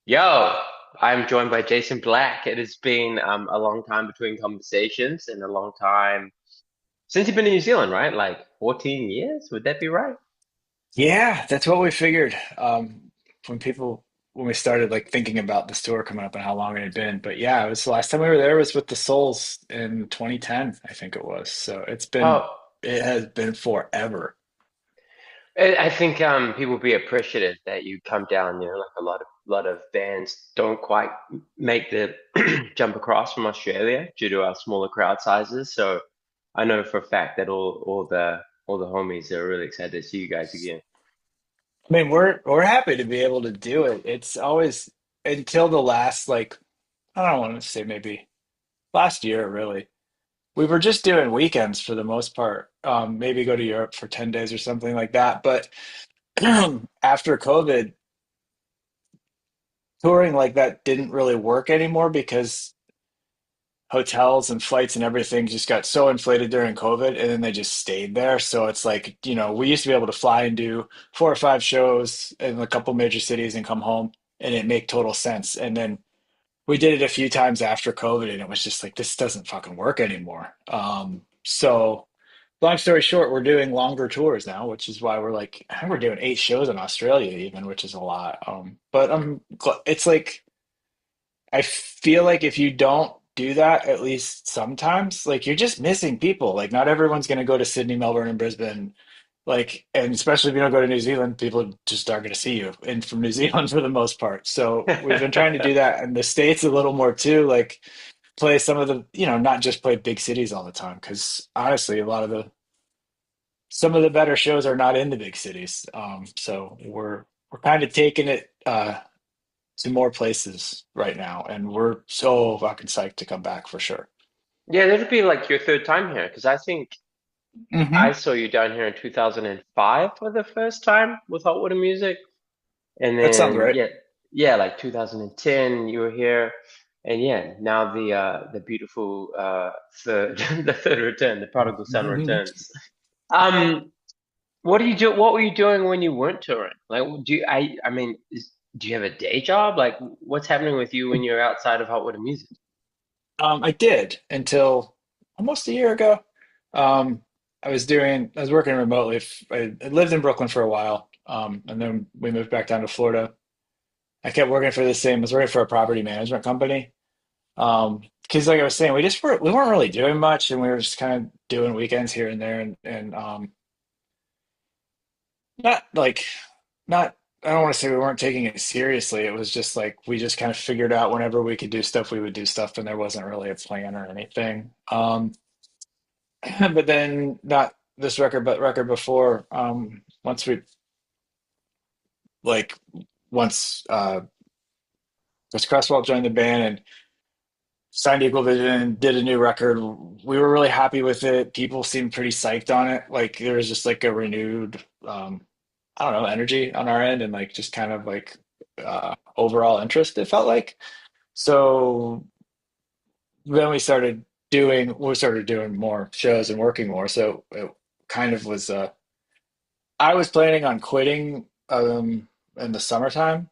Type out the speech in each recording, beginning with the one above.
Yo, I'm joined by Jason Black. It has been a long time between conversations and a long time since you've been in New Zealand, right? Like 14 years, would that be right? Yeah, that's what we figured. When people when we started like thinking about this tour coming up and how long it had been. But yeah, it was the last time we were there was with the Souls in 2010, I think it was. So Oh, it has been forever. I think people will be appreciative that you come down. Like a lot of bands don't quite make the jump across from Australia due to our smaller crowd sizes. So I know for a fact that all the homies are really excited to see you guys again. I mean, we're happy to be able to do it. It's always until the last like I don't want to say maybe last year really. We were just doing weekends for the most part. Maybe go to Europe for 10 days or something like that. But after COVID, touring like that didn't really work anymore because hotels and flights and everything just got so inflated during COVID and then they just stayed there. So it's like, we used to be able to fly and do 4 or 5 shows in a couple major cities and come home and it make total sense. And then we did it a few times after COVID and it was just like, this doesn't fucking work anymore. So long story short, we're doing longer tours now, which is why we're like, I think we're doing 8 shows in Australia even, which is a lot. But it's like, I feel like if you don't do that at least sometimes, like you're just missing people. Like not everyone's going to go to Sydney, Melbourne, and Brisbane. Like, and especially if you don't go to New Zealand, people just aren't going to see you. And from New Zealand for the most part. So we've been trying to do that, and the States a little more too. Like play some of the, not just play big cities all the time. Because honestly, a lot of the some of the better shows are not in the big cities. So we're kind of taking it. To more places right now, and we're so fucking psyched to come back for sure. Yeah, that'd be like your third time here, because I think I Hmm. saw you down here in 2005 for the first time with Hot Water Music. And That sounds then right. yeah, like 2010 you were here. And yeah, now the beautiful third the third return, the prodigal son returns. Um what were you doing when you weren't touring? Like do you have a day job? Like what's happening with you when you're outside of Hot Water Music? I did until almost a year ago. Um, I was working remotely. I lived in Brooklyn for a while, and then we moved back down to Florida. I kept working for I was working for a property management company. Because like I was saying, we weren't really doing much, and we were just kind of doing weekends here and there, and not like not I don't want to say we weren't taking it seriously. It was just like we just kind of figured out whenever we could do stuff, we would do stuff, and there wasn't really a plan or anything. But then not this record, but record before. Like once Chris Cresswell joined the band and signed Equal Vision, did a new record. We were really happy with it. People seemed pretty psyched on it. Like there was just like a renewed I don't know, energy on our end and like just kind of like overall interest, it felt like. So then we started doing more shows and working more. So it kind of was I was planning on quitting in the summertime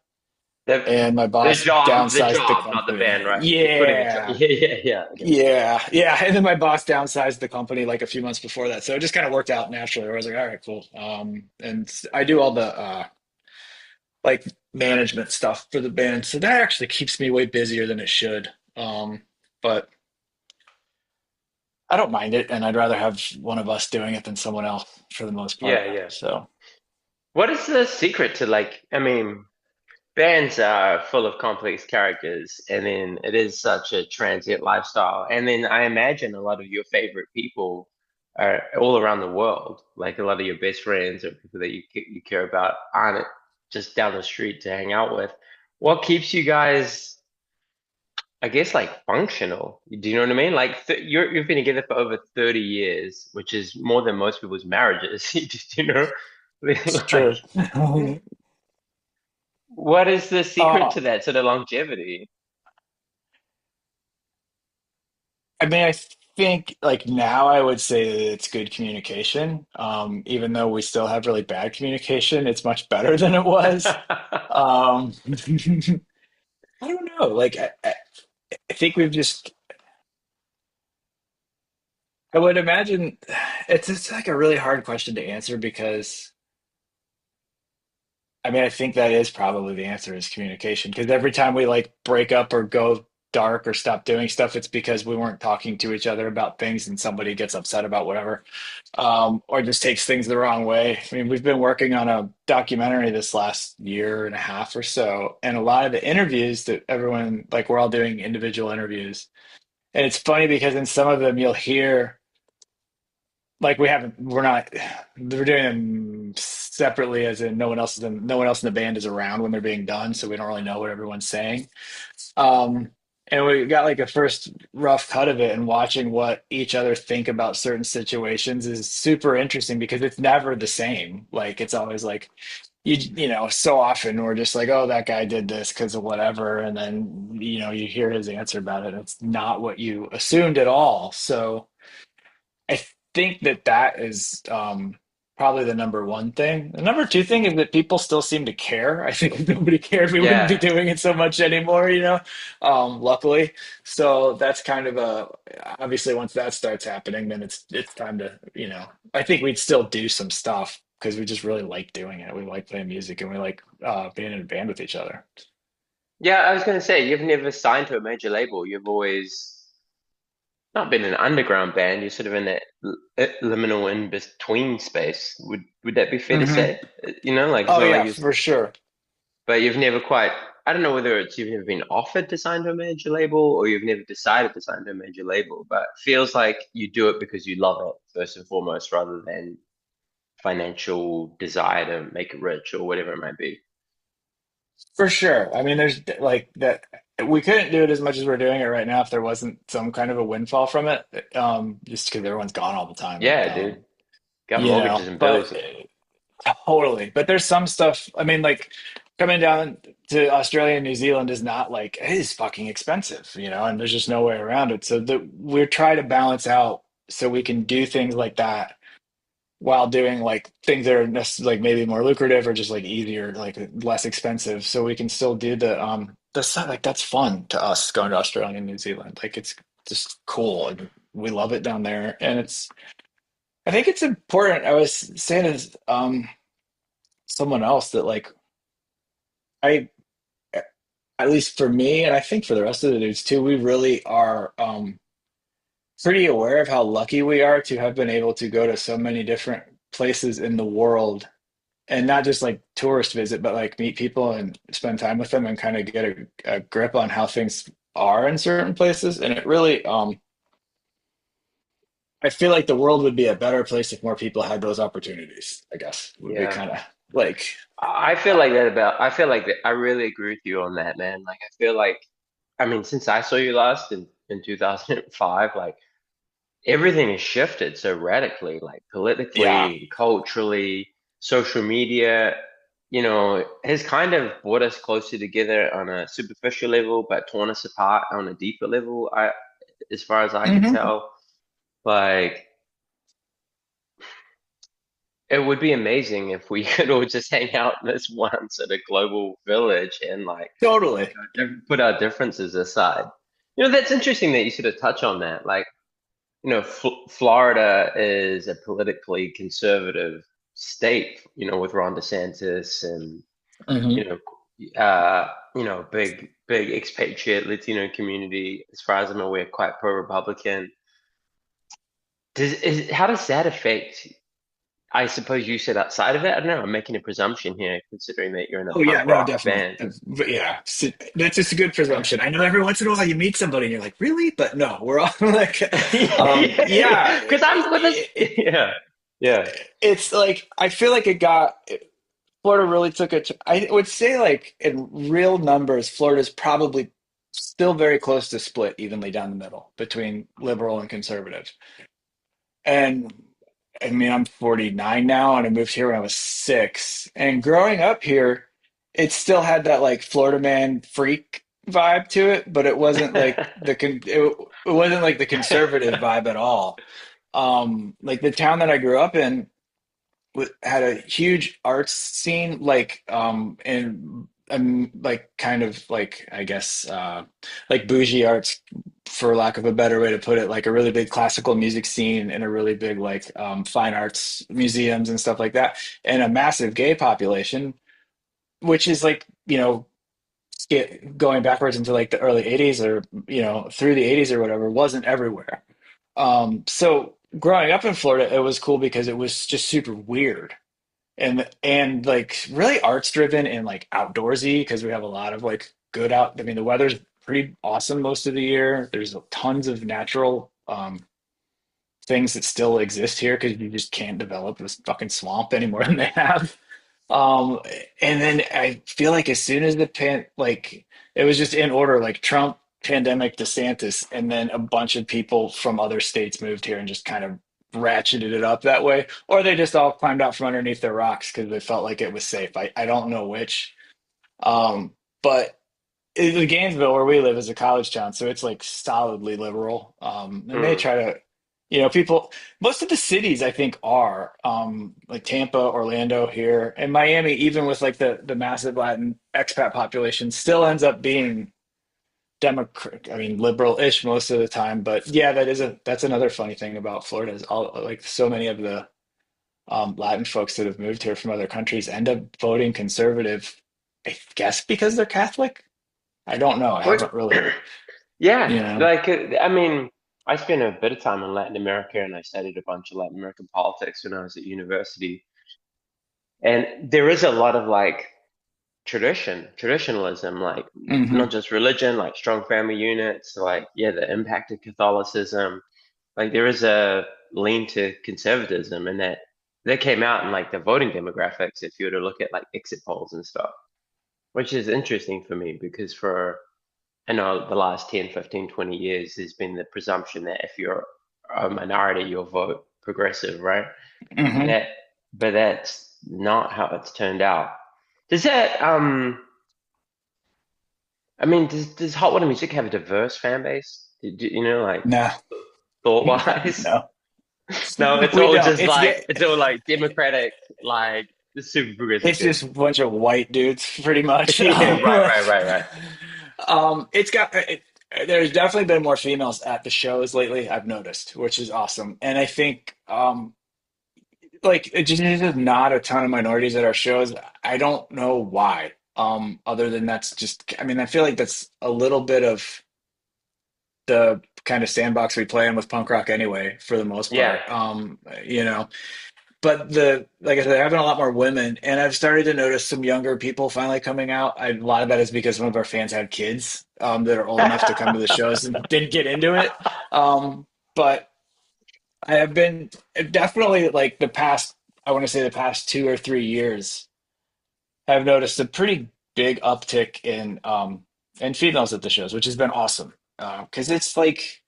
The and my the boss job, the downsized the job, not the company. band, right? You're quitting a job. Yeah. Yeah, yeah, yeah. I get you. Yeah, yeah, and then my boss downsized the company like a few months before that, so it just kind of worked out naturally. Where I was like, all right, cool. And I do all the like management stuff for the band, so that actually keeps me way busier than it should. But I don't mind it, and I'd rather have one of us doing it than someone else for the most part. Yeah, yeah. So, What is the secret to like, I mean, bands are full of complex characters, and then it is such a transient lifestyle. And then I imagine a lot of your favorite people are all around the world. Like a lot of your best friends or people that you care about aren't just down the street to hang out with. What keeps you guys, I guess, like functional? Do you know what I mean? Like you've been together for over 30 years, which is more than most people's marriages. You know, it's like true. what is the secret uh, to that, to the longevity? I mean, I think like now I would say that it's good communication. Even though we still have really bad communication, it's much better than it was. Um, I don't know. Like I think we've just. I would imagine it's like a really hard question to answer because I mean I think that is probably the answer is communication because every time we like break up or go dark or stop doing stuff, it's because we weren't talking to each other about things and somebody gets upset about whatever, or just takes things the wrong way. I mean, we've been working on a documentary this last year and a half or so, and a lot of the interviews that everyone like we're all doing individual interviews, and it's funny because in some of them you'll hear like we're not we're doing them separately as in no one else in the band is around when they're being done, so we don't really know what everyone's saying. um, and we got like a first rough cut of it, and watching what each other think about certain situations is super interesting because it's never the same. Like it's always like you know, so often we're just like, oh, that guy did this because of whatever, and then you know you hear his answer about it. It's not what you assumed at all. So I think that that is probably the number one thing. The number two thing is that people still seem to care. I think if nobody cared, we wouldn't be Yeah. doing it so much anymore, you know, luckily. So that's kind of a, obviously once that starts happening, then it's time to, you know, I think we'd still do some stuff because we just really like doing it. We like playing music and we like being in a band with each other. Yeah, I was gonna say you've never signed to a major label. You've always not been an underground band. You're sort of in that liminal in between space. Would that be fair to Hmm. say? You know, like it's Oh not like yeah, you, for sure. but you've never quite. I don't know whether it's you've never been offered to sign to a major label or you've never decided to sign to a major label. But it feels like you do it because you love it first and foremost, rather than financial desire to make it rich or whatever it might be. For sure. I mean, there's like that. We couldn't do it as much as we're doing it right now if there wasn't some kind of a windfall from it. Just because everyone's gone all the time. Yeah, dude. Got You mortgages know, and but bills. totally. But there's some stuff. I mean, like coming down to Australia and New Zealand is not like it is fucking expensive, you know, and there's just no way around it. So we're trying to balance out so we can do things like that while doing like things that are like maybe more lucrative or just like easier, like less expensive. So we can still do the stuff like that's fun to us going to Australia and New Zealand. Like it's just cool and we love it down there. And it's I think it's important. I was saying to someone else that like I at least for me and I think for the rest of the dudes too, we really are pretty aware of how lucky we are to have been able to go to so many different places in the world and not just like tourist visit, but like meet people and spend time with them and kind of get a grip on how things are in certain places. And it really, I feel like the world would be a better place if more people had those opportunities, I guess, would be Yeah. kind of like, I feel uh, like that about, I feel like that, I really agree with you on that, man. Like, I feel like, I mean, since I saw you last in 2005, like, everything has shifted so radically, like, yeah. politically, culturally, social media, has kind of brought us closer together on a superficial level, but torn us apart on a deeper level, as far as I can Hmm. tell. Like, it would be amazing if we could all just hang out in this one sort of global village and like Totally. put our differences aside. That's interesting that you sort of touch on that. Like, Florida is a politically conservative state, with Ron DeSantis and, Hmm. you know, big expatriate Latino community, as far as I'm aware, quite pro-Republican. How does that affect I suppose you said outside of it. I don't know. I'm making a presumption here, considering that you're in a Oh yeah, punk no, rock definitely. band. But yeah, that's just a good presumption. I know every once in a while you meet somebody and you're like, really? But no, we're all like, yeah, Yeah, because I'm with this. Yeah, yeah. it's like I feel like it got Florida really took it. I would say like in real numbers, Florida's probably still very close to split evenly down the middle between liberal and conservative. And I mean, I'm 49 now, and I moved here when I was 6. And growing up here, it still had that like Florida man freak vibe to it, but it wasn't like it wasn't like the conservative vibe at all. Like the town that I grew up in had a huge arts scene, like and like kind of like I guess like bougie arts, for lack of a better way to put it, like a really big classical music scene and a really big like fine arts museums and stuff like that, and a massive gay population, which is like going backwards into like the early 80s or through the 80s or whatever wasn't everywhere. So growing up in Florida, it was cool because it was just super weird and like really arts driven and like outdoorsy because we have a lot of like good out. I mean, the weather's pretty awesome most of the year. There's tons of natural things that still exist here because you just can't develop this fucking swamp anymore than they have. Um, and then I feel like as soon as like it was just in order, like Trump, pandemic, DeSantis, and then a bunch of people from other states moved here and just kind of ratcheted it up that way, or they just all climbed out from underneath their rocks because they felt like it was safe. I don't know which. But the Gainesville where we live is a college town, so it's like solidly liberal. And they Mm. try to, people, most of the cities I think are like Tampa, Orlando here, and Miami, even with like the massive Latin expat population, still ends up being Democrat. I mean, liberal-ish most of the time. But yeah, that's another funny thing about Florida is all like so many of the Latin folks that have moved here from other countries end up voting conservative. I guess because they're Catholic. I don't know. I What? haven't really, Yeah, you know. like I mean, I spent a bit of time in Latin America, and I studied a bunch of Latin American politics when I was at university. And there is a lot of like traditionalism, like Hmm. not just religion, like strong family units, like yeah, the impact of Catholicism. Like there is a lean to conservatism, and that came out in like the voting demographics if you were to look at like exit polls and stuff, which is interesting for me because for I know the last 10, 15, 20 years there's been the presumption that if you're a minority, you'll vote progressive, right? But Hmm. that's not how it's turned out. Does that I mean, does hot water music have a diverse fan base? You know, like No, thought wise? no, No, it's we all don't. just like it's all like democratic, like the super progressive It's shit. just a bunch of white dudes, pretty much. Yeah, right. It's got. There's definitely been more females at the shows lately. I've noticed, which is awesome, and I think like it just there's just not a ton of minorities at our shows. I don't know why. Other than that's just. I mean, I feel like that's a little bit of the kind of sandbox we play in with punk rock anyway, for the most Yeah. part. But like I said, there have been a lot more women, and I've started to notice some younger people finally coming out. A lot of that is because some of our fans had kids that are old enough to come to the shows and didn't get into it. But I have been definitely like I want to say the past 2 or 3 years, I've noticed a pretty big uptick in females at the shows, which has been awesome. Because it's like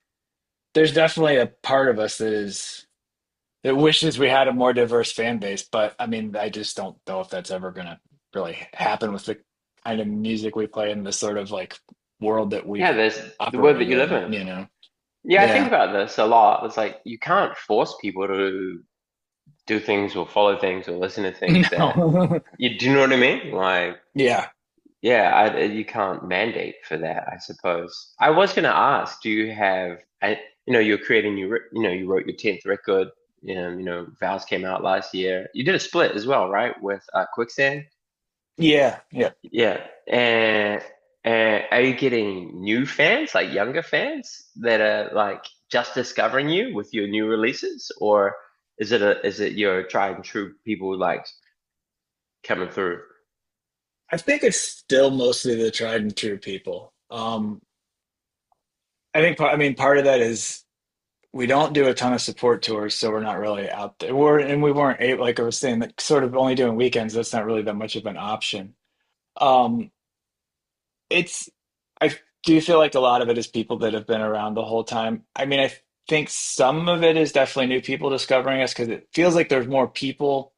there's definitely a part of us that wishes we had a more diverse fan base, but I mean, I just don't know if that's ever gonna really happen with the kind of music we play in the sort of like world that we Yeah, there's the world that operate you live in, in. Yeah, I think Yeah. about this a lot. It's like you can't force people to do things or follow things or listen to things that No. you do you know what I mean? Like, Yeah. yeah, you can't mandate for that, I suppose. I was going to ask, do you have, you're creating you wrote your 10th record, Vows came out last year. You did a split as well, right? With Quicksand? Yeah. Yeah. Yeah. And are you getting new fans, like younger fans that are like just discovering you with your new releases? Or is it your tried and true people like coming through? I think it's still mostly the tried and true people. I mean, part of that is we don't do a ton of support tours, so we're not really out there. And we weren't able, like I was saying, that sort of only doing weekends. That's not really that much of an option. Um, it's I do feel like a lot of it is people that have been around the whole time. I mean, I think some of it is definitely new people discovering us because it feels like there's more people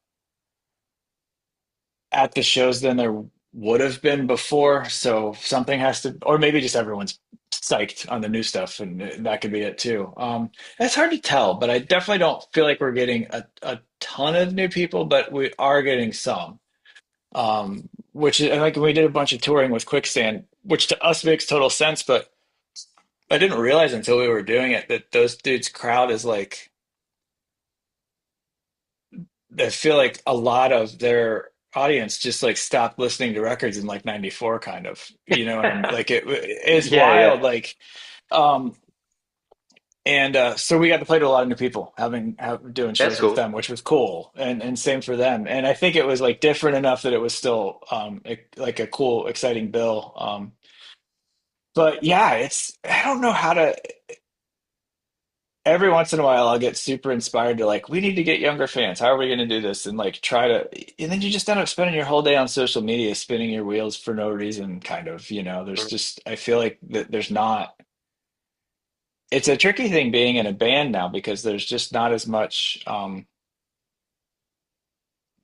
at the shows than there would have been before. So something has to, or maybe just everyone's psyched on the new stuff, and that could be it too. It's hard to tell, but I definitely don't feel like we're getting a ton of new people, but we are getting some. which is, and like we did a bunch of touring with Quicksand, which to us makes total sense, but I didn't realize until we were doing it that those dudes' crowd is like, I feel like a lot of their audience just like stopped listening to records in like 94 kind of, you know what I mean? Like it's Yeah, yeah. wild. Like, um, and so we got to play to a lot of new people, doing That's shows with cool. them, which was cool, and same for them. And I think it was like different enough that it was still like a cool, exciting bill. But yeah, it's I don't know how to. Every once in a while, I'll get super inspired to like, we need to get younger fans. How are we going to do this? And like try to, and then you just end up spending your whole day on social media, spinning your wheels for no reason, kind of. You know, there's just I feel like that there's not. It's a tricky thing being in a band now because there's just not as much.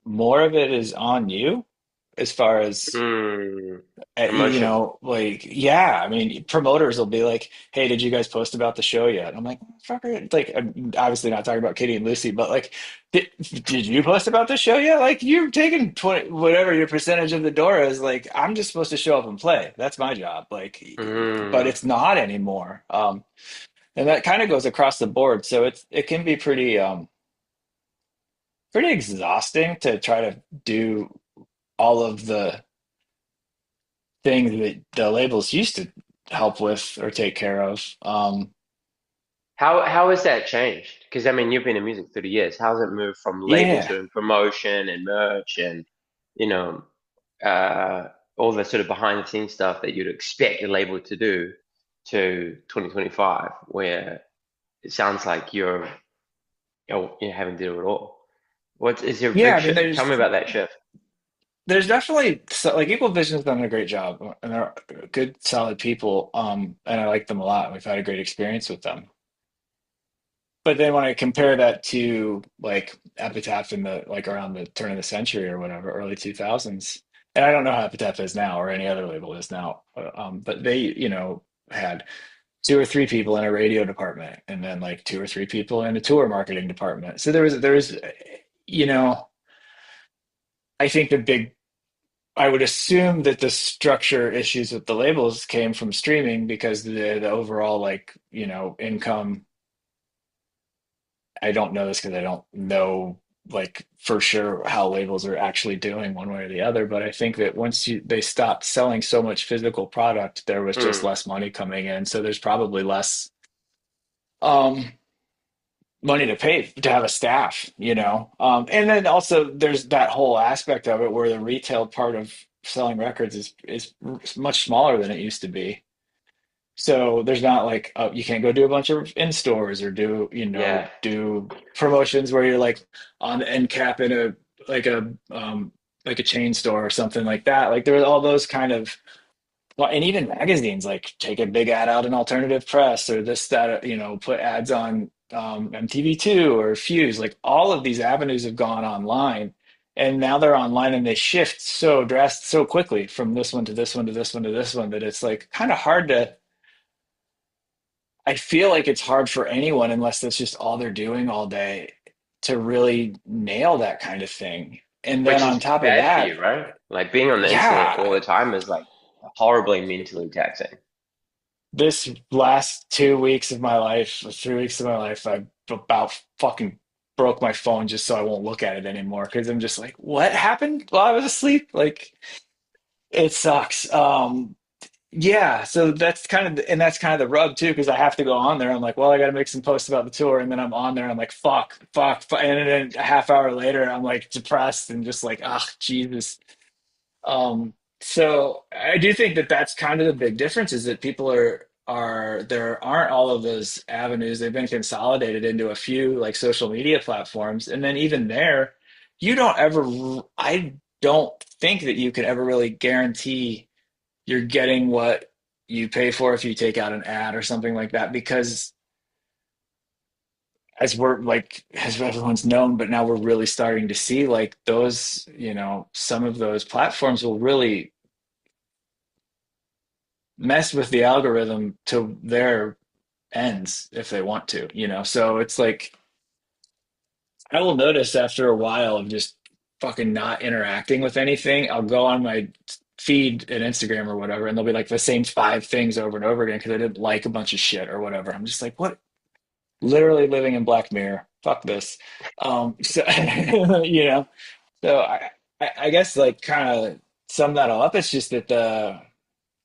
More of it is on you as far as Mm, you promotion. know, like yeah, I mean promoters will be like, hey, did you guys post about the show yet? I'm like, fucker, like I'm obviously not talking about Katie and Lucy, but like did you post about the show yet? Like you're taking 20 whatever your percentage of the door is, like I'm just supposed to show up and play, that's my job, like but Mm. it's not anymore. And that kind of goes across the board, so it can be pretty exhausting to try to do all of the things that the labels used to help with or take care of. How has that changed? Because I mean, you've been in music 30 years. How's it moved from labels Yeah. doing promotion and merch and you know uh, all the sort of behind the scenes stuff that you'd expect a label to do to 2025, where it sounds like you're having to do it all. What is your Yeah, big I mean, shift? Tell me about that shift. there's definitely like Equal Vision's done a great job and they're good, solid people. And I like them a lot. We've had a great experience with them. But then when I compare that to like Epitaph in the like around the turn of the century or whatever, early 2000s, and I don't know how Epitaph is now or any other label is now, but they, had two or three people in a radio department and then like two or three people in a tour marketing department. So there was, you know, I think I would assume that the structure issues with the labels came from streaming because the overall like, income, I don't know this because I don't know like for sure how labels are actually doing one way or the other, but I think that once they stopped selling so much physical product, there was just Mm, less money coming in. So there's probably less um money to pay to have a staff, and then also there's that whole aspect of it where the retail part of selling records is much smaller than it used to be. So there's not like you can't go do a bunch of in stores or yeah. do promotions where you're like on the end cap in a like a like a chain store or something like that. Like there was all those kind of, well, and even magazines like take a big ad out in alternative press or this, that, put ads on MTV2 or Fuse. Like all of these avenues have gone online, and now they're online and they shift so drastic so quickly from this one to this one to this one to this one that it's like kind of hard to. I feel like it's hard for anyone unless that's just all they're doing all day to really nail that kind of thing. And then Which on is top of bad for that, you, right? Like being on the internet all yeah, the time is like horribly mentally taxing. this last 2 weeks of my life, or 3 weeks of my life, I about fucking broke my phone just so I won't look at it anymore because I'm just like, what happened while I was asleep? Like, it sucks. Yeah, so that's kind of the rub too, because I have to go on there. I'm like, well, I got to make some posts about the tour, and then I'm on there. And I'm like, fuck, and then a half hour later, I'm like depressed and just like, ah, Jesus. So I do think that that's kind of the big difference is that people are there aren't all of those avenues. They've been consolidated into a few like social media platforms, and then even there, you don't ever. I don't think that you can ever really guarantee you're getting what you pay for if you take out an ad or something like that because as everyone's known, but now we're really starting to see like those, some of those platforms will really mess with the algorithm to their ends if they want to. So it's like I will notice after a while of just fucking not interacting with anything, I'll go on my feed and Instagram or whatever, and there'll be like the same five things over and over again because I didn't like a bunch of shit or whatever. I'm just like, what? Literally living in Black Mirror. Fuck this. So you know, so I guess like kind of sum that all up. It's just that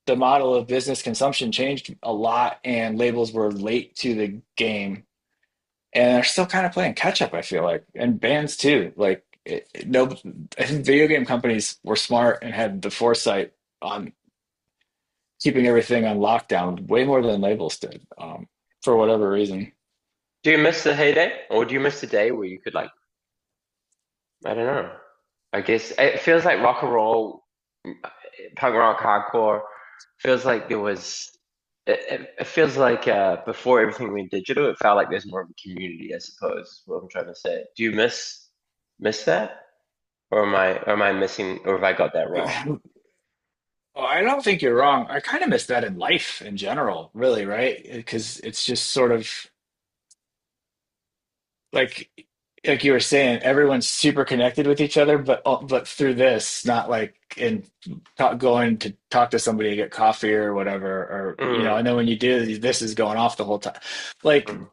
the model of business consumption changed a lot, and labels were late to the game, and they're still kind of playing catch up. I feel like, and bands too. Like, no, I think video game companies were smart and had the foresight on keeping everything on lockdown way more than labels did, for whatever reason. Do you miss the heyday, or do you miss the day where you could like, I don't know. I guess it feels like rock and roll, punk rock, hardcore. Feels like there was. It feels like before everything went digital, it felt like there's more of a community, I suppose, is what I'm trying to say. Do you miss that? Or am I missing, or have I got that wrong? Oh, I don't think you're wrong. I kind of miss that in life in general, really, right? Because it's just sort of like like you were saying, everyone's super connected with each other, but through this, not like in going to talk to somebody to get coffee or whatever, or Mm, and then when you do, this is going off the whole time. Like mm.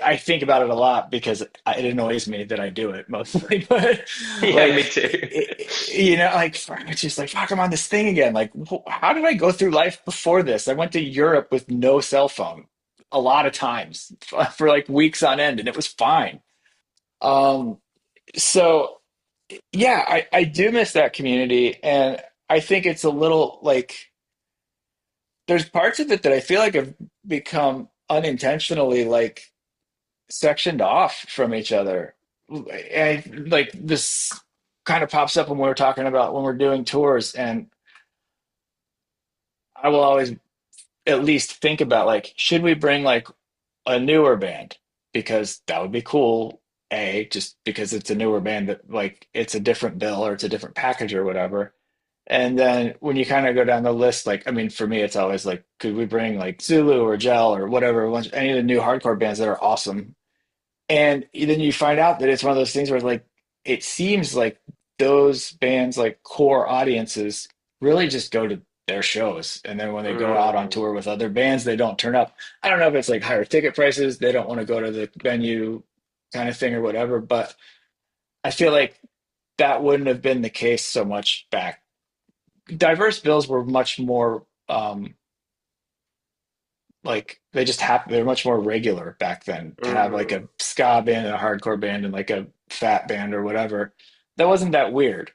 I think about it a lot because it annoys me that I do it mostly, but Yeah, me like too. like it's just like fuck, I'm on this thing again. Like, how did I go through life before this? I went to Europe with no cell phone a lot of times for like weeks on end, and it was fine. Um, so yeah, I do miss that community, and I think it's a little like there's parts of it that I feel like have become unintentionally like sectioned off from each other. And like this kind of pops up when we're talking about when we're doing tours, and I will always at least think about like, should we bring like a newer band? Because that would be cool. A, just because it's a newer band that like it's a different bill or it's a different package or whatever. And then when you kind of go down the list, like, I mean, for me, it's always like, could we bring like Zulu or Gel or whatever, any of the new hardcore bands that are awesome? And then you find out that it's one of those things where like it seems like those bands like core audiences really just go to their shows. And then when they go out on Mm. tour with other bands, they don't turn up. I don't know if it's like higher ticket prices, they don't want to go to the venue kind of thing or whatever, but I feel like that wouldn't have been the case so much back. Diverse bills were much more like they just happen they're much more regular back then to have like Mm. a ska band and a hardcore band and like a fat band or whatever. That wasn't that weird.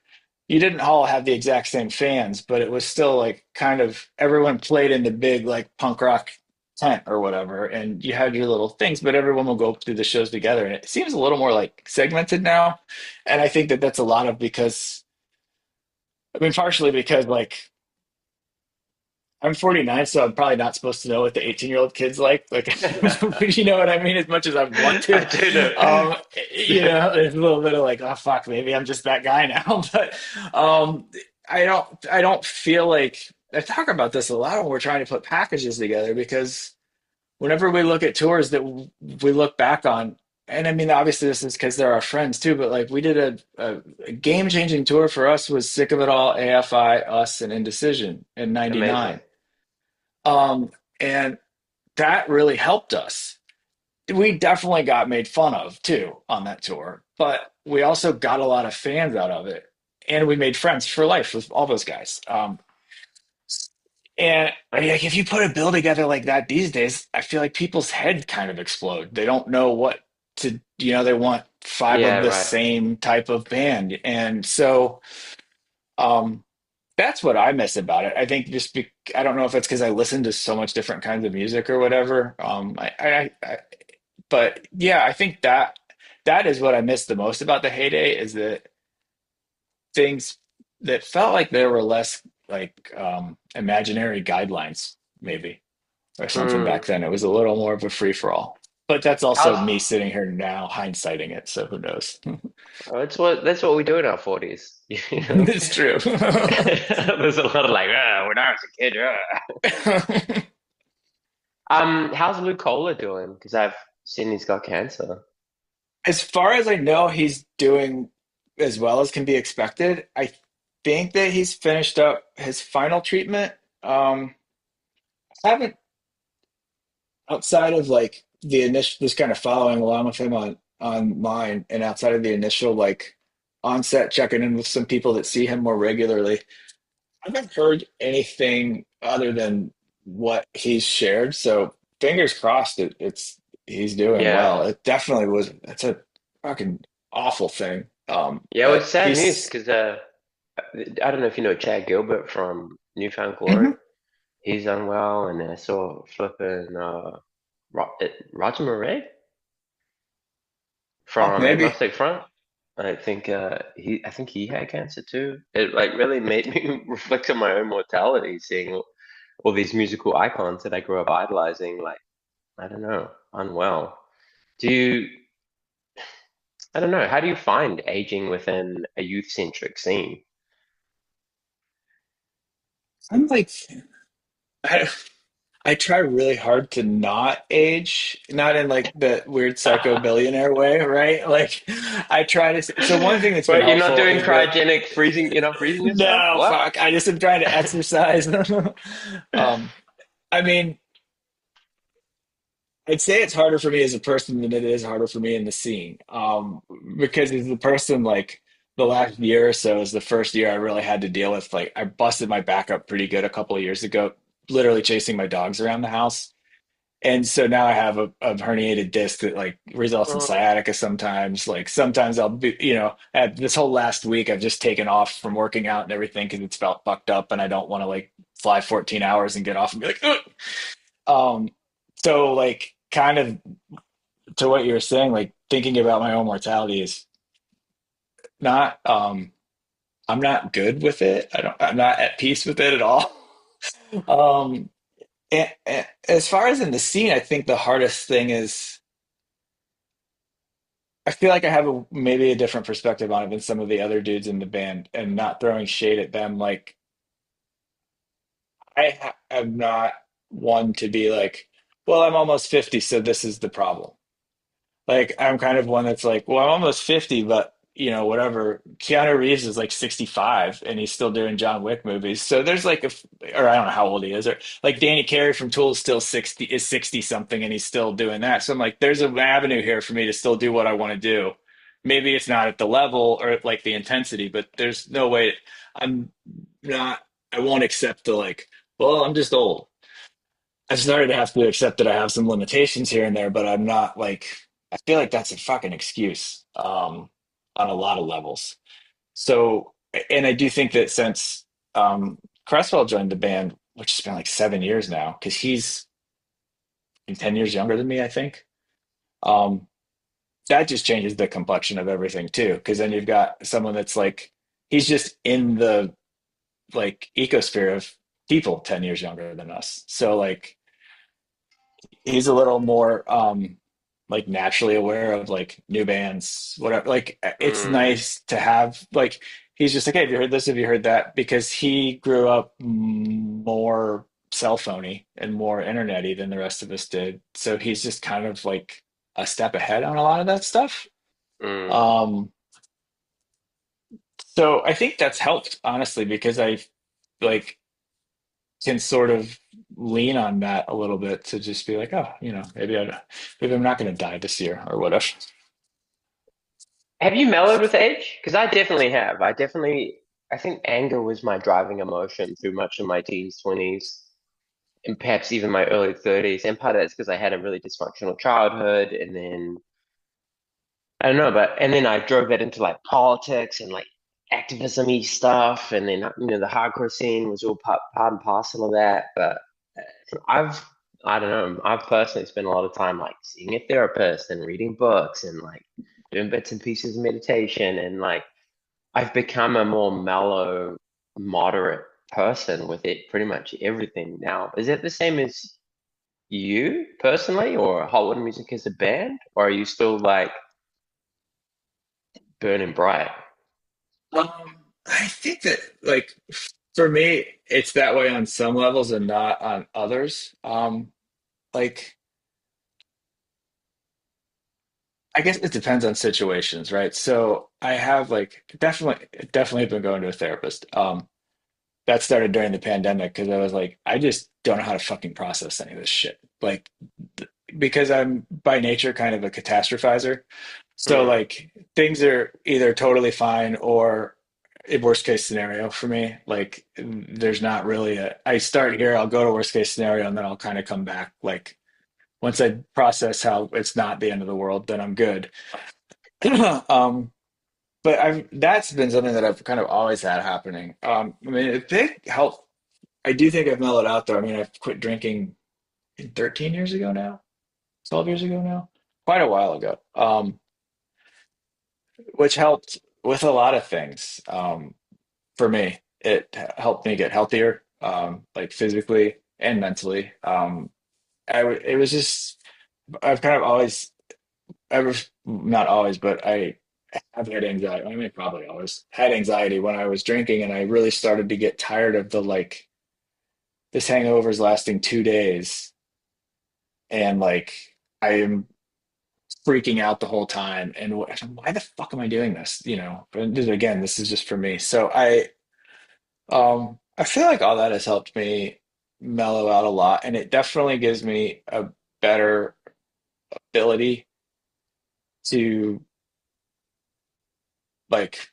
You didn't all have the exact same fans, but it was still like kind of everyone played in the big like punk rock tent or whatever, and you had your little things, but everyone will go through the shows together, and it seems a little more like segmented now. And I think that that's a lot of because I mean partially because like I'm 49, so I'm probably not supposed to know what the 18-year-old kids like, you know what I mean? As much as I want I to, do know. um, there's a little bit of like, oh fuck, maybe I'm just that guy now. But um, I don't feel like I talk about this a lot when we're trying to put packages together because whenever we look at tours that we look back on, and I mean, obviously this is because they're our friends too, but like we did a game-changing tour for us was Sick of It All, AFI, Us, and Indecision in Amazing. '99. Um, and that really helped us. We definitely got made fun of too on that tour, but we also got a lot of fans out of it. And we made friends for life with all those guys. And I mean, like, if you put a bill together like that these days, I feel like people's head kind of explode. They don't know what to, they want five Yeah, of the right. same type of band. And so, um, that's what I miss about it. I think I don't know if it's because I listen to so much different kinds of music or whatever. But yeah, I think that is what I miss the most about the heyday is that things that felt like there were less like imaginary guidelines, maybe, or something back Mm. then. It was a little more of a free for all. But that's also How's me sitting here now, hindsighting it. So who knows? that's what we do in our 40s, you know? It's true. There's a lot of like, when I was a kid. How's Luke Cola doing? Because I've seen he's got cancer. As far as I know, he's doing as well as can be expected. I think that he's finished up his final treatment. I haven't outside of like the initial, just kind of following along with him on online, and outside of the initial like onset checking in with some people that see him more regularly, I haven't heard anything other than what he's shared. So fingers crossed it's he's doing well. Yeah. It definitely was. It's a fucking awful thing. Yeah, well, But it's sad news he's because I don't know if you know Chad Gilbert from Newfound Glory. Mhm. He's unwell, and I saw flipping Roger Murray Oh, from maybe. Agnostic Front. I think he had cancer too. It like really made me reflect on my own mortality, seeing all these musical icons that I grew up idolizing. Like I don't know, unwell. Do you? I don't know. How do you find aging within a youth-centric scene? I'm like I, I try really hard to not age, not in like the weird psycho billionaire way, right? Like I try to. So one thing that's been But you're not helpful doing is that cryogenic freezing. You're not freezing yourself. no, What? fuck. I just am trying to exercise. um, I mean, I'd say it's harder for me as a person than it is harder for me in the scene. Because as a person, like the last year or so is the first year I really had to deal with. Like I busted my back up pretty good a couple of years ago, literally chasing my dogs around the house. And so now I have a herniated disc that like results in Oh, sciatica sometimes. Like sometimes I'll be, this whole last week I've just taken off from working out and everything because it's felt fucked up and I don't want to like fly 14 hours and get off and be like, ugh. Um, so like kind of to what you were saying, like thinking about my own mortality is not, I'm not good with it. I'm not at peace with it at all. Um, and as far as in the scene, I think the hardest thing is I feel like I have maybe a different perspective on it than some of the other dudes in the band, and not throwing shade at them. Like am not one to be like, well, I'm almost 50, so this is the problem. Like I'm kind of one that's like, well, I'm almost 50, but whatever. Keanu Reeves is like 65 and he's still doing John Wick movies. So there's like or I don't know how old he is, or like Danny Carey from Tool is still 60 something and he's still doing that. So I'm like, there's an avenue here for me to still do what I want to do. Maybe it's not at the level or at like the intensity, but there's no way I'm not, I won't accept the like, well, I'm just old. I've started to have to accept that I have some limitations here and there, but I'm not like I feel like that's a fucking excuse on a lot of levels. So, and I do think that since Cresswell joined the band, which has been like 7 years now, because he's 10 years younger than me, I think. Um, that just changes the complexion of everything too, because then you've got someone that's like he's just in the like ecosphere of people 10 years younger than us. So like he's a little more like naturally aware of like new bands, whatever. Like it's mm, nice to have like he's just like, hey, have you heard this? Have you heard that? Because he grew up more cell phony and more internety than the rest of us did. So he's just kind of like a step ahead on a lot of that stuff. mm. Um, so I think that's helped honestly because I like can sort of lean on that a little bit to just be like, oh, maybe I'm not going to die this year or whatever. Have you mellowed with age? Because I definitely have. I think anger was my driving emotion through much of my teens, 20s, and perhaps even my early 30s. And part of that's because I had a really dysfunctional childhood, and then I don't know, but and then I drove that into like politics and like activism-y stuff, and then the hardcore scene was all part and parcel of that. But I've I don't know, I've personally spent a lot of time like seeing a therapist and reading books and like doing bits and pieces of meditation, and like I've become a more mellow, moderate person with it pretty much everything now. Is it the same as you personally, or Hot Music as a band, or are you still like burning bright? I think that like for me, it's that way on some levels and not on others. Like I guess it depends on situations, right? So I have like definitely been going to a therapist. That started during the pandemic because I was like, I just don't know how to fucking process any of this shit. Like, because I'm by nature kind of a catastrophizer. So Mm. like things are either totally fine or a worst case scenario for me. Like there's not really I start here, I'll go to worst case scenario, and then I'll kind of come back. Like once I process how it's not the end of the world, then I'm good. um, but I've that's been something that I've kind of always had happening. I mean, a big help. I do think I've mellowed out though. I mean, I've quit drinking 13 years ago now, 12 years ago now, quite a while ago. Which helped with a lot of things. For me, it helped me get healthier, like physically and mentally. It was just I've kind of always ever not always, but I've had anxiety. I mean, probably always had anxiety when I was drinking, and I really started to get tired of the like this hangover's lasting 2 days, and like I am freaking out the whole time. And why the fuck am I doing this? You know, but again, this is just for me. So I feel like all that has helped me mellow out a lot, and it definitely gives me a better ability to like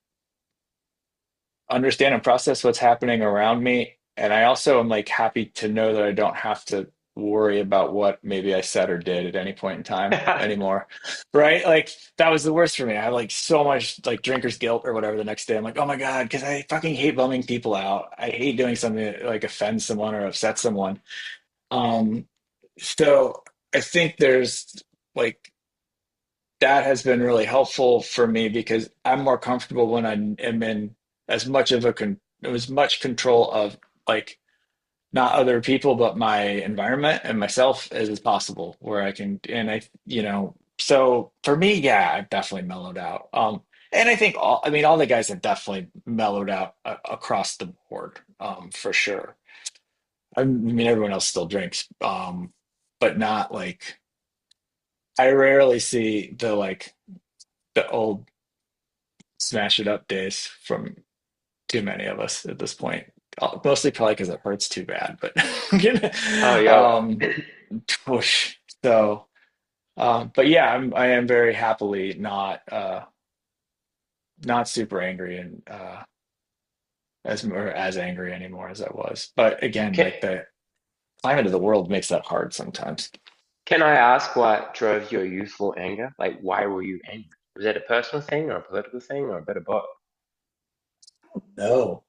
understand and process what's happening around me. And I also am like happy to know that I don't have to worry about what maybe I said or did at any point in time anymore. Right? Like that was the worst for me. I had like so much like drinker's guilt or whatever the next day. I'm like, oh my God, because I fucking hate bumming people out. I hate doing something that like offends someone or upsets someone. Um, so I think there's like that has been really helpful for me because I'm more comfortable when I am in as much control of like not other people but my environment and myself as is possible where I can and I you know so for me yeah I've definitely mellowed out and I think all the guys have definitely mellowed out across the board for sure I mean everyone else still drinks but not like I rarely see the like the old smash it up days from too many of us at this point. Mostly probably because it hurts too bad, but Oh, yeah. um, whoosh. So, but yeah, I am very happily not super angry and as angry anymore as I was. But again, Can, like the climate of the world makes that hard sometimes. can I ask what drove your youthful anger? Like, why were you angry? Was it a personal thing or a political thing or a bit of both? No.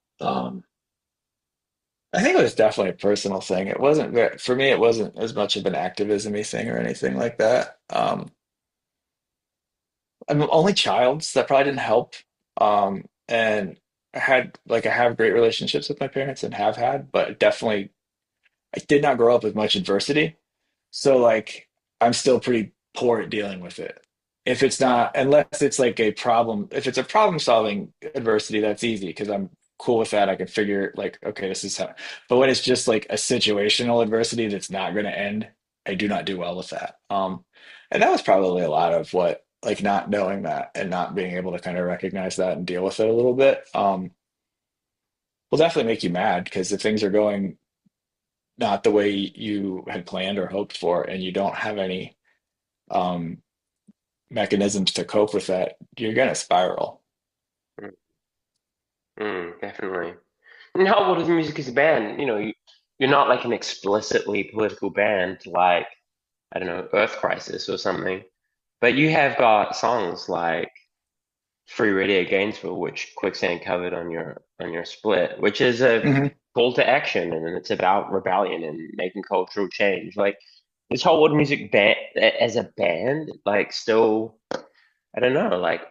I think it was definitely a personal thing. It wasn't for me. It wasn't as much of an activism-y thing or anything like that. I'm an only child, so that probably didn't help. And I have great relationships with my parents and have had, but definitely I did not grow up with much adversity. So like I'm still pretty poor at dealing with it. If it's not, unless it's like a problem, if it's a problem solving adversity, that's easy because I'm cool with that. I can figure like, okay, this is how, but when it's just like a situational adversity that's not going to end, I do not do well with that. And that was probably a lot of what like not knowing that and not being able to kind of recognize that and deal with it a little bit. Will definitely make you mad because if things are going not the way you had planned or hoped for, and you don't have any um, mechanisms to cope with that, you're gonna spiral. Mm, definitely. And how old is music as a band? You're not like an explicitly political band like, I don't know, Earth Crisis or something, but you have got songs like Free Radio Gainesville, which Quicksand covered on your split, which is a Hmm. call to action and it's about rebellion and making cultural change. Like this whole world music band as a band, like still, I don't know, like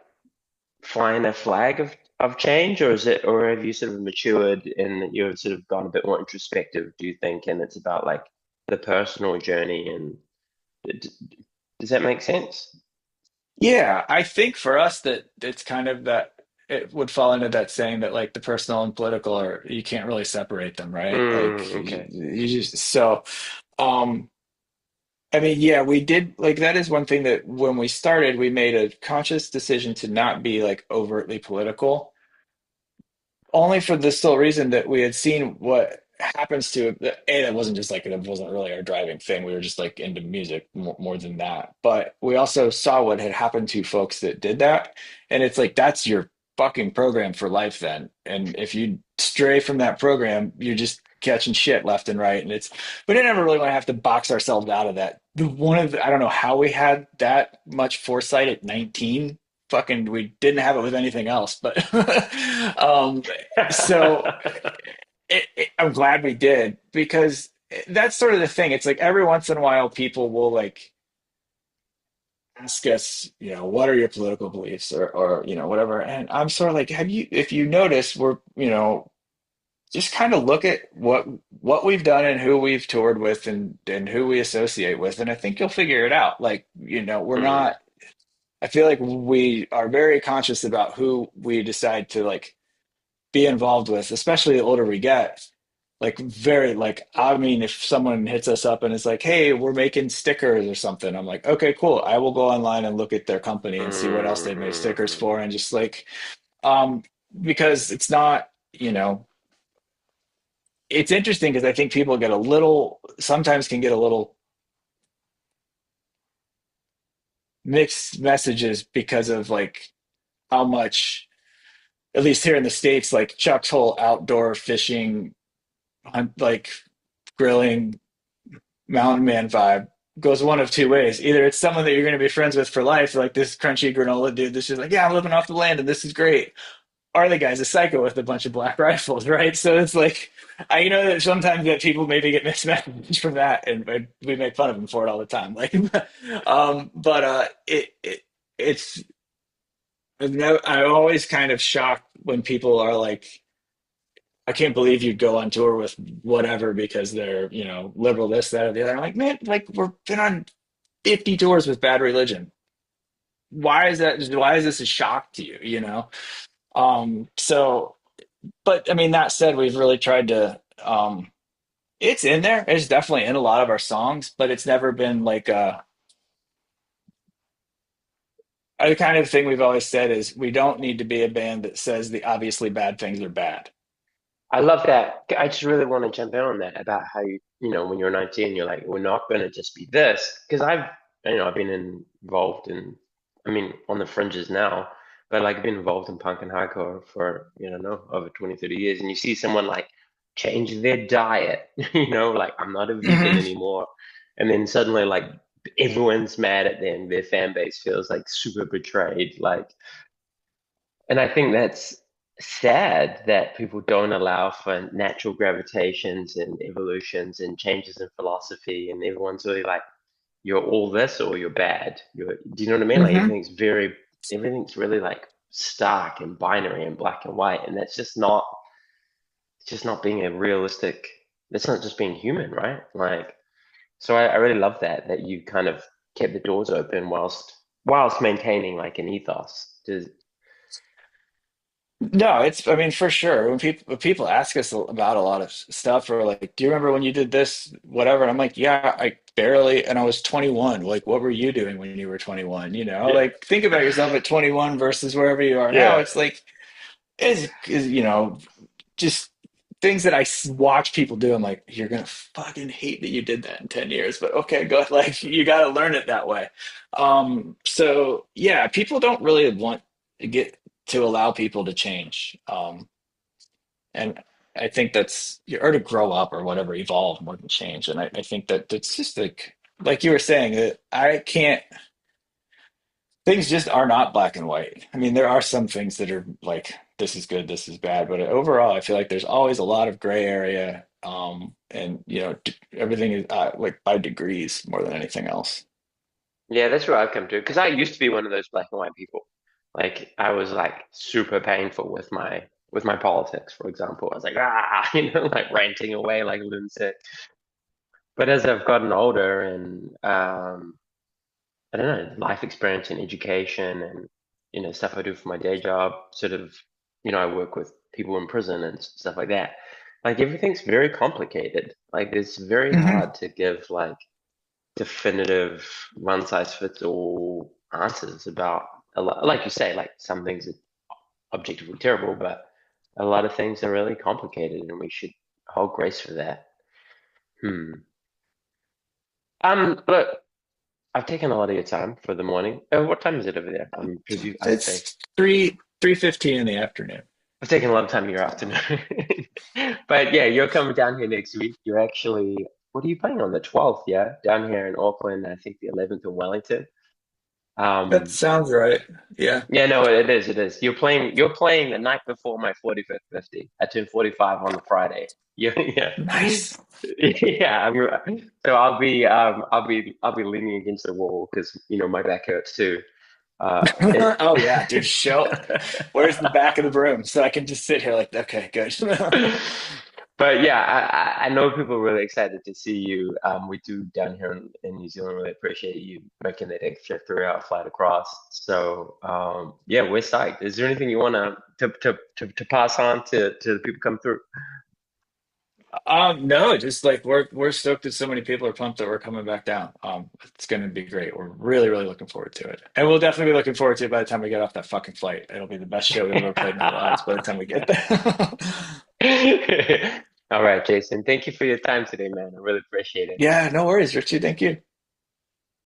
flying a flag of change, or is it, or have you sort of matured and you've sort of gone a bit more introspective, do you think? And it's about like the personal journey and d- does that make sense? Yeah, I think for us that it's kind of that it would fall into that saying that like the personal and political are you can't really separate them, right? Like Okay. you just so um I mean, yeah, we did like that is one thing that when we started, we made a conscious decision to not be like overtly political, only for the sole reason that we had seen what happens to A, that wasn't just like it wasn't really our driving thing. We were just like into music more than that. But we also saw what had happened to folks that did that. And it's like that's your fucking program for life then. And if you stray from that program, you're just catching shit left and right. And it's we didn't ever really want to have to box ourselves out of that. I don't know how we had that much foresight at 19. Fucking we didn't have it with anything else, but um so I'm glad we did because that's sort of the thing. It's like every once in a while, people will like ask us, what are your political beliefs or whatever. And I'm sort of like, if you notice, we're, just kind of look at what we've done and who we've toured with and who we associate with. And I think you'll figure it out. Like, we're Mm, not, I feel like we are very conscious about who we decide to like be involved with, especially the older we get. Like very like I mean, if someone hits us up and it's like, "Hey, we're making stickers or something," I'm like, "Okay, cool. I will go online and look at their company and see what else they've made stickers mm. for," and just like um because it's not, it's interesting because I think people get a little sometimes can get a little mixed messages because of like how much, at least here in the States, like Chuck's whole outdoor fishing, like grilling mountain man vibe goes one of two ways. Either it's someone that you're going to be friends with for life, like this crunchy granola dude that's just like, yeah, I'm living off the land and this is great. Or the guy's a psycho with a bunch of black rifles, right? So it's like, I know that sometimes that people maybe get mismessaged from that, and we make fun of him for it all the time. Like, but it's I'm always kind of shocked when people are like, I can't believe you'd go on tour with whatever because they're, liberal, this, that, or the other. I'm like, man, like we've been on 50 tours with Bad Religion. Why is that? Why is this a shock to you? So, but I mean, that said, we've really tried to, it's in there. It's definitely in a lot of our songs, but it's never been like the kind of thing we've always said is we don't need to be a band that says the obviously bad things are bad. I love that. I just really want to jump in on that about how when you're 19, you're like, we're not going to just be this. Because I've been involved in, I mean, on the fringes now, but like I've been involved in punk and hardcore for, no, over 20, 30 years. And you see someone like change their diet, like I'm not a vegan Hmm. anymore. And then suddenly, like, everyone's mad at them. Their fan base feels like super betrayed. Like, and I think that's sad that people don't allow for natural gravitations and evolutions and changes in philosophy, and everyone's really like, you're all this or you're bad. Do you know what I mean? Like Hmm. everything's really like stark and binary and black and white, and it's just not being a realistic. That's not just being human, right? Like, so I really love that you kind of kept the doors open whilst maintaining like an ethos. No, I mean, for sure. When people ask us about a lot of stuff, or like, do you remember when you did this, whatever? And I'm like, yeah, I barely, and I was 21. Like, what were you doing when you were 21? Yeah. Like, think about yourself at 21 versus wherever you are now. Yeah. It's like, just things that watch people do. I'm like, you're gonna fucking hate that you did that in 10 years, but okay, go. Like, you got to learn it that way. So yeah, people don't really want to get to allow people to change. And I think that's or to grow up or whatever, evolve more than change. And I think that it's just like you were saying, that I can't things just are not black and white. I mean, there are some things that are like this is good, this is bad, but overall, I feel like there's always a lot of gray area. And everything is like by degrees more than anything else. Yeah, that's where I've come to. Because I used to be one of those black and white people. Like I was like super painful with my politics, for example. I was like, like ranting away like a lunatic. But as I've gotten older and I don't know, life experience and education and stuff I do for my day job, sort of, I work with people in prison and stuff like that. Like everything's very complicated. Like it's very Hmm. hard to give like definitive one size fits all answers about a lot. Like you say, like some things are objectively terrible, but a lot of things are really complicated, and we should hold grace for that. Hmm. Look, I've taken a lot of your time for the morning. What time is it over there? I'm presume I'd say It's 3:15 in the afternoon. I've taken a lot of time in your afternoon. But yeah, you're coming down here next week. You're actually, what are you playing on the 12th? Yeah, down here in Auckland. I think the 11th in Wellington. That Um, sounds right. Yeah. yeah, no, it is. It is. You're playing the night before my 45th birthday. I turned 45 on the Friday. Yeah, yeah, Nice. yeah. So I'll be leaning against the wall because my back hurts too. It, Oh yeah, dude. Where's the back of the room so I can just sit here like, okay, good. but yeah, I know people are really excited to see you. We do down here in New Zealand really appreciate you making that extra 3 hour flight across. So yeah, we're psyched. Is there anything you want to pass on to the people come through? No, just like we're stoked that so many people are pumped that we're coming back down. It's gonna be great. We're really, really looking forward to it. And we'll definitely be looking forward to it by the time we get off that fucking flight. It'll be the best show we've ever played in our lives by the time we get there. All right, Jason. Thank you for your time today, man. I really appreciate it. Yeah, no worries, Richie. Thank you.